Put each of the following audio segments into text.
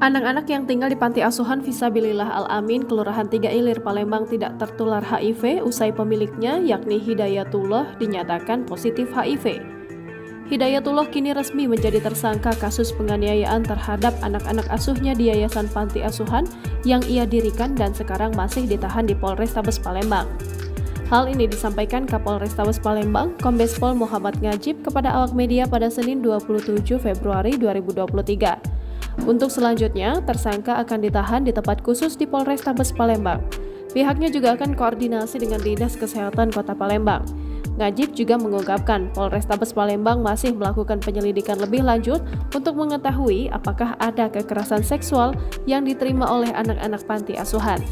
Anak-anak yang tinggal di Panti Asuhan Fisabilillah Al-Amin, Kelurahan 3 Ilir, Palembang tidak tertular HIV usai pemiliknya, yakni Hidayatullah, dinyatakan positif HIV. Hidayatullah kini resmi menjadi tersangka kasus penganiayaan terhadap anak-anak asuhnya di Yayasan Panti Asuhan yang ia dirikan dan sekarang masih ditahan di Polrestabes Palembang. Hal ini disampaikan Kapolrestabes Palembang, Kombes Pol Muhammad Ngajib kepada awak media pada Senin 27 Februari 2023. Untuk selanjutnya, tersangka akan ditahan di tempat khusus di Polrestabes Palembang. Pihaknya juga akan koordinasi dengan Dinas Kesehatan Kota Palembang. Ngajib juga mengungkapkan Polrestabes Palembang masih melakukan penyelidikan lebih lanjut untuk mengetahui apakah ada kekerasan seksual yang diterima oleh anak-anak panti asuhan.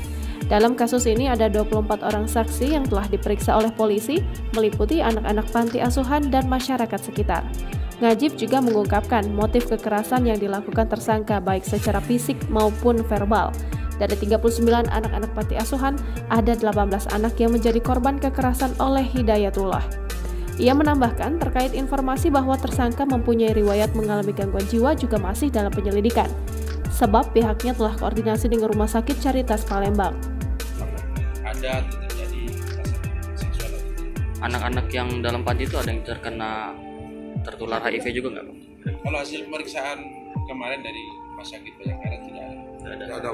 Dalam kasus ini ada 24 orang saksi yang telah diperiksa oleh polisi, meliputi anak-anak panti asuhan dan masyarakat sekitar. Ngajib juga mengungkapkan motif kekerasan yang dilakukan tersangka baik secara fisik maupun verbal. Dari 39 anak-anak panti asuhan, ada 18 anak yang menjadi korban kekerasan oleh Hidayatullah. Ia menambahkan terkait informasi bahwa tersangka mempunyai riwayat mengalami gangguan jiwa juga masih dalam penyelidikan, sebab pihaknya telah koordinasi dengan Rumah Sakit Caritas Palembang. Ada terjadi kekerasan seksual. Anak-anak yang dalam panti itu ada yang tertular HIV juga nggak, Bang? Kalau hasil pemeriksaan kemarin dari Rumah Sakit Bayangkara tidak ada.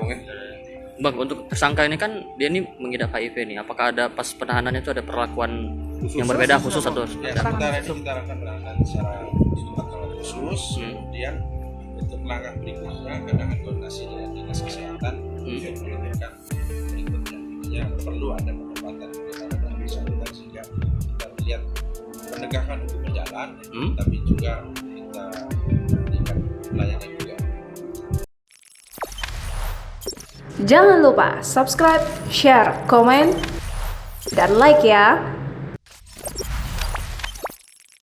Bang, untuk tersangka ini kan dia ini mengidap HIV nih. Apakah ada pas penahanannya itu ada perlakuan khusus, yang berbeda khusus atau? Ya, sementara ini kita akan menahan secara khusus. Kemudian untuk langkah berikutnya akan koordinasi dengan Dinas Kesehatan untuk menentukan berikutnya perlu ada pengobatan dan kesehatan sehingga kita melihat penegakan hukum berjalan, tapi juga kita berikan pelayanan juga. Jangan lupa subscribe, share, komen, dan like ya!